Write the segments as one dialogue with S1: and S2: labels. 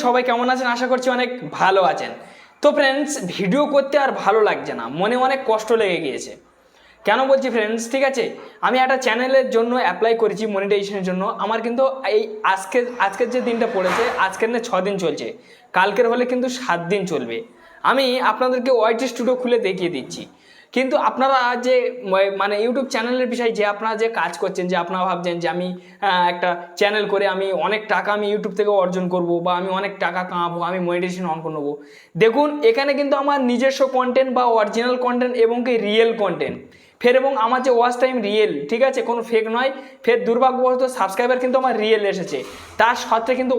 S1: সবাই কেমন আছেন? আশা করছি অনেক ভালো আছেন। তো ফ্রেন্ডস, ভিডিও করতে আর ভালো লাগছে না, মনে অনেক কষ্ট লেগে গিয়েছে। কেন বলছি ফ্রেন্ডস, ঠিক আছে, আমি একটা চ্যানেলের জন্য অ্যাপ্লাই করেছি মনিটাইজেশনের জন্য। আমার কিন্তু এই আজকের যে দিনটা পড়েছে, আজকের না 6 দিন চলছে, কালকের হলে কিন্তু 7 দিন চলবে। আমি আপনাদেরকে ওয়াইটি স্টুডিও খুলে দেখিয়ে দিচ্ছি। কিন্তু আপনারা যে মানে ইউটিউব চ্যানেলের বিষয়ে যে আপনারা যে কাজ করছেন, যে আপনারা ভাবছেন যে আমি একটা চ্যানেল করে আমি অনেক টাকা আমি ইউটিউব থেকে অর্জন করব, বা আমি অনেক টাকা কামাবো, আমি মনিটাইজেশন অন করে নেবো। দেখুন, এখানে কিন্তু আমার নিজস্ব কন্টেন্ট বা অরিজিনাল কন্টেন্ট এবং কি রিয়েল কন্টেন্ট, ফের এবং আমার যে ওয়াচ টাইম রিয়েল, ঠিক আছে, কোনো ফেক নয়। ফের দুর্ভাগ্যবশত সাবস্ক্রাইবার কিন্তু আমার রিয়েল এসেছে, তার সত্ত্বে কিন্তু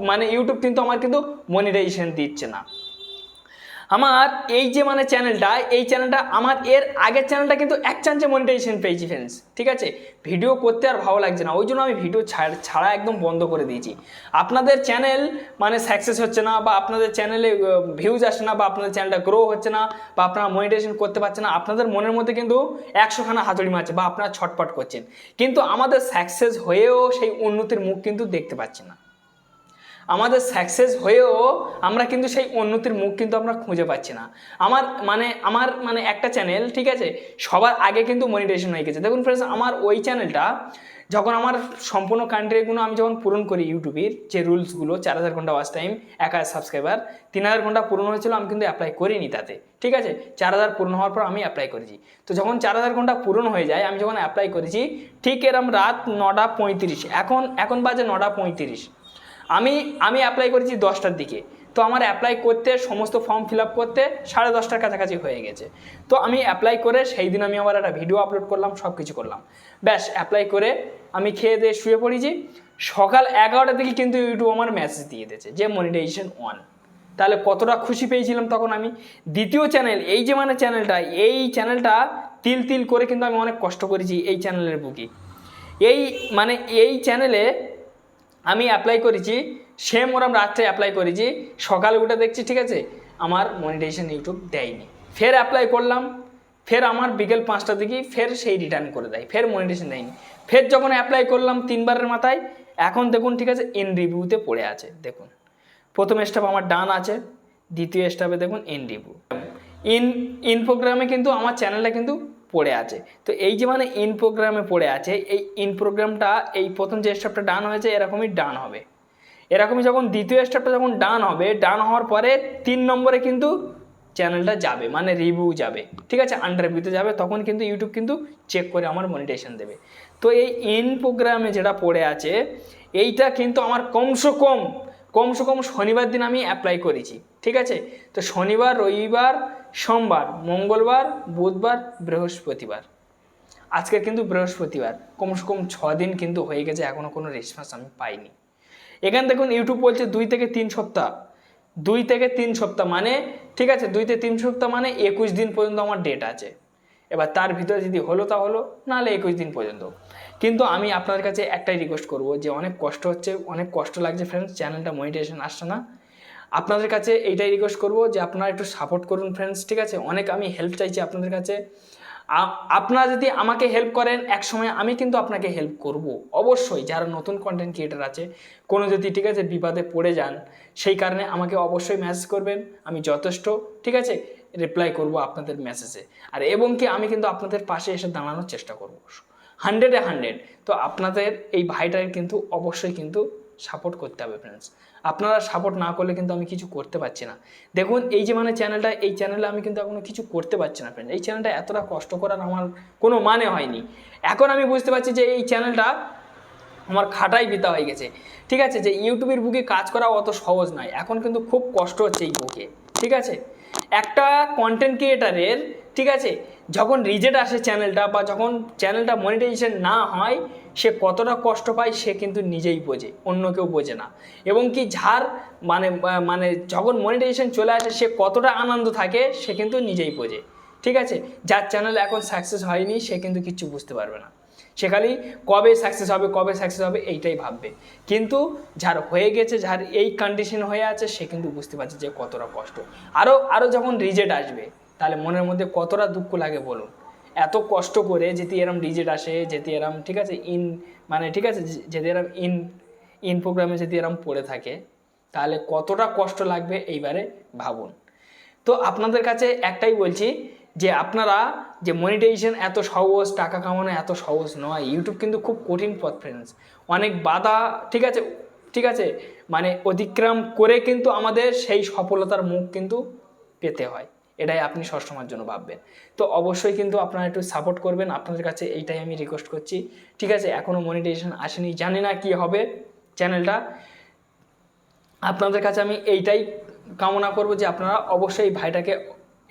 S1: মানে ইউটিউব কিন্তু আমার কিন্তু মনিটাইজেশন দিচ্ছে না। আমার এই যে মানে চ্যানেলটা আমার এর আগের চ্যানেলটা কিন্তু এক চান্সে মনিটাইজেশন পেয়েছি ফ্রেন্ডস, ঠিক আছে। ভিডিও করতে আর ভালো লাগছে না, ওই জন্য আমি ভিডিও ছাড়া একদম বন্ধ করে দিয়েছি। আপনাদের চ্যানেল মানে সাকসেস হচ্ছে না, বা আপনাদের চ্যানেলে ভিউজ আসছে না, বা আপনাদের চ্যানেলটা গ্রো হচ্ছে না, বা আপনারা মনিটাইজেশন করতে পারছেন না, আপনাদের মনের মধ্যে কিন্তু 100খানা হাতুড়ি মারছে, বা আপনারা ছটপট করছেন। কিন্তু আমাদের সাকসেস হয়েও সেই উন্নতির মুখ কিন্তু দেখতে পাচ্ছি না। আমাদের সাকসেস হয়েও আমরা কিন্তু সেই উন্নতির মুখ কিন্তু আমরা খুঁজে পাচ্ছি না। আমার মানে একটা চ্যানেল, ঠিক আছে, সবার আগে কিন্তু মনিটাইজেশন হয়ে গেছে। দেখুন ফ্রেন্ডস, আমার ওই চ্যানেলটা যখন আমার সম্পূর্ণ কান্ট্রিগুলো আমি যখন পূরণ করি, ইউটিউবের যে রুলসগুলো, 4000 ঘন্টা ওয়াচ টাইম, 1000 সাবস্ক্রাইবার, 3000 ঘন্টা পূরণ হয়েছিল, আমি কিন্তু অ্যাপ্লাই করিনি তাতে, ঠিক আছে। 4000 পূরণ হওয়ার পর আমি অ্যাপ্লাই করেছি। তো যখন 4000 ঘন্টা পূরণ হয়ে যায়, আমি যখন অ্যাপ্লাই করেছি, ঠিক এরম রাত 9:35, এখন বাজে 9:35। আমি অ্যাপ্লাই করেছি 10টার দিকে। তো আমার অ্যাপ্লাই করতে, সমস্ত ফর্ম ফিল আপ করতে 10:30টার কাছাকাছি হয়ে গেছে। তো আমি অ্যাপ্লাই করে সেই দিন আমি আবার একটা ভিডিও আপলোড করলাম, সব কিছু করলাম, ব্যাস অ্যাপ্লাই করে আমি খেয়ে দিয়ে শুয়ে পড়েছি। সকাল 11টার দিকে কিন্তু ইউটিউব আমার মেসেজ দিয়ে দিয়েছে যে মনিটাইজেশন অন। তাহলে কতটা খুশি পেয়েছিলাম তখন আমি। দ্বিতীয় চ্যানেল, এই যে মানে চ্যানেলটা তিল তিল করে কিন্তু আমি অনেক কষ্ট করেছি এই চ্যানেলের বুকে। এই চ্যানেলে আমি অ্যাপ্লাই করেছি, সেম ওরম রাত্রে অ্যাপ্লাই করেছি, সকালে উঠে দেখছি, ঠিক আছে, আমার মনিটাইজেশন ইউটিউব দেয়নি। ফের অ্যাপ্লাই করলাম, ফের আমার বিকেল 5টার দিকে ফের সেই রিটার্ন করে দেয়, ফের মনিটাইজেশন দেয়নি। ফের যখন অ্যাপ্লাই করলাম 3বারের মাথায়, এখন দেখুন, ঠিক আছে, ইন রিভিউতে পড়ে আছে। দেখুন, প্রথম স্টেপ আমার ডান আছে, দ্বিতীয় স্টেপে দেখুন ইন রিভিউ, ইন প্রোগ্রামে কিন্তু আমার চ্যানেলটা কিন্তু পড়ে আছে। তো এই যে মানে ইন প্রোগ্রামে পড়ে আছে, এই ইন প্রোগ্রামটা, এই প্রথম যে স্টেপটা ডান হয়েছে, এরকমই ডান হবে। এরকমই যখন দ্বিতীয় স্টেপটা যখন ডান হবে, ডান হওয়ার পরে 3 নম্বরে কিন্তু চ্যানেলটা যাবে, মানে রিভিউ যাবে, ঠিক আছে, আন্ডার রিভিউতে যাবে। তখন কিন্তু ইউটিউব কিন্তু চেক করে আমার মনিটাইজেশন দেবে। তো এই ইন প্রোগ্রামে যেটা পড়ে আছে, এইটা কিন্তু আমার কমসে কম শনিবার দিন আমি অ্যাপ্লাই করেছি, ঠিক আছে। তো শনিবার, রবিবার, সোমবার, মঙ্গলবার, বুধবার, বৃহস্পতিবার, আজকে কিন্তু বৃহস্পতিবার, কমসে কম 6 দিন কিন্তু হয়ে গেছে, এখনও কোনো রেসপন্স আমি পাইনি। এখানে দেখুন ইউটিউব বলছে 2 থেকে 3 সপ্তাহ, 2 থেকে 3 সপ্তাহ মানে, ঠিক আছে, 2 থেকে 3 সপ্তাহ মানে 21 দিন পর্যন্ত আমার ডেট আছে। এবার তার ভিতরে যদি হলো তা হলো, নাহলে 21 দিন পর্যন্ত। কিন্তু আমি আপনাদের কাছে একটাই রিকোয়েস্ট করব, যে অনেক কষ্ট হচ্ছে, অনেক কষ্ট লাগছে ফ্রেন্ডস, চ্যানেলটা মনিটাইজেশন আসছে না। আপনাদের কাছে এইটাই রিকোয়েস্ট করব যে আপনারা একটু সাপোর্ট করুন ফ্রেন্ডস, ঠিক আছে। অনেক আমি হেল্প চাইছি আপনাদের কাছে। আপনারা যদি আমাকে হেল্প করেন, এক সময় আমি কিন্তু আপনাকে হেল্প করব অবশ্যই। যারা নতুন কন্টেন্ট ক্রিয়েটার আছে, কোনো যদি, ঠিক আছে, বিপদে পড়ে যান, সেই কারণে আমাকে অবশ্যই মেসেজ করবেন, আমি যথেষ্ট, ঠিক আছে, রিপ্লাই করব আপনাদের মেসেজে। আর এবং কি আমি কিন্তু আপনাদের পাশে এসে দাঁড়ানোর চেষ্টা করব 100-এ 100। তো আপনাদের এই ভাইটাকে কিন্তু অবশ্যই কিন্তু সাপোর্ট করতে হবে ফ্রেন্ডস। আপনারা সাপোর্ট না করলে কিন্তু আমি কিছু করতে পারছি না। দেখুন, এই যে মানে এই চ্যানেলে আমি কিন্তু এখনো কিছু করতে পারছি না ফ্রেন্ড। এই চ্যানেলটা এতটা কষ্ট করার আমার কোনো মানে হয়নি। এখন আমি বুঝতে পারছি যে এই চ্যানেলটা আমার খাটাই বিতা হয়ে গেছে, ঠিক আছে, যে ইউটিউবের বুকে কাজ করা অত সহজ নয়। এখন কিন্তু খুব কষ্ট হচ্ছে এই বুকে, ঠিক আছে। একটা কন্টেন্ট ক্রিয়েটারের, ঠিক আছে, যখন রিজেক্ট আসে চ্যানেলটা, বা যখন চ্যানেলটা মনিটাইজেশন না হয়, সে কতটা কষ্ট পায় সে কিন্তু নিজেই বোঝে, অন্য কেউ বোঝে না। এবং কি যার মানে মানে যখন মনিটাইজেশন চলে আসে, সে কতটা আনন্দ থাকে সে কিন্তু নিজেই বোঝে, ঠিক আছে। যার চ্যানেল এখন সাকসেস হয়নি, সে কিন্তু কিচ্ছু বুঝতে পারবে না, সে খালি কবে সাকসেস হবে এইটাই ভাববে। কিন্তু যার হয়ে গেছে, যার এই কন্ডিশন হয়ে আছে, সে কিন্তু বুঝতে পারছে যে কতটা কষ্ট। আরও যখন রিজেক্ট আসবে, তাহলে মনের মধ্যে কতটা দুঃখ লাগে বলুন। এত কষ্ট করে যদি এরম রিজেক্ট আসে, যদি এরম, ঠিক আছে, ঠিক আছে, যদি এরম ইন প্রোগ্রামে যদি এরম পড়ে থাকে, তাহলে কতটা কষ্ট লাগবে এইবারে ভাবুন। তো আপনাদের কাছে একটাই বলছি যে আপনারা যে মনিটাইজেশন এত সহজ, টাকা কামানো এত সহজ নয়। ইউটিউব কিন্তু খুব কঠিন পথ ফ্রেন্ডস, অনেক বাধা, ঠিক আছে, মানে অতিক্রম করে কিন্তু আমাদের সেই সফলতার মুখ কিন্তু পেতে হয়। এটাই আপনি সবসময়ের জন্য ভাববেন। তো অবশ্যই কিন্তু আপনারা একটু সাপোর্ট করবেন, আপনাদের কাছে এইটাই আমি রিকোয়েস্ট করছি। ঠিক আছে, এখনও মনিটাইজেশন আসেনি, জানি না কি হবে চ্যানেলটা। আপনাদের কাছে আমি এইটাই কামনা করব যে আপনারা অবশ্যই ভাইটাকে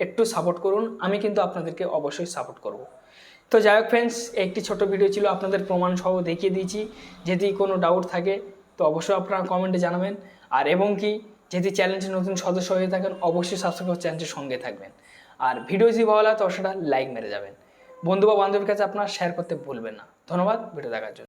S1: একটু সাপোর্ট করুন, আমি কিন্তু আপনাদেরকে অবশ্যই সাপোর্ট করব। তো যাই হোক ফ্রেন্ডস, একটি ছোট ভিডিও ছিল, আপনাদের প্রমাণ সহ দেখিয়ে দিয়েছি। যদি কোনো ডাউট থাকে তো অবশ্যই আপনারা কমেন্টে জানাবেন। আর এবং কি, যদি চ্যানেলটি নতুন সদস্য হয়ে থাকেন অবশ্যই সাবস্ক্রাইব করে চ্যানেলটির সঙ্গে থাকবেন। আর ভিডিও যদি ভালো লাগে তো সেটা লাইক মেরে যাবেন। বন্ধু বা বান্ধবীর কাছে আপনারা শেয়ার করতে ভুলবেন না। ধন্যবাদ ভিডিও দেখার জন্য।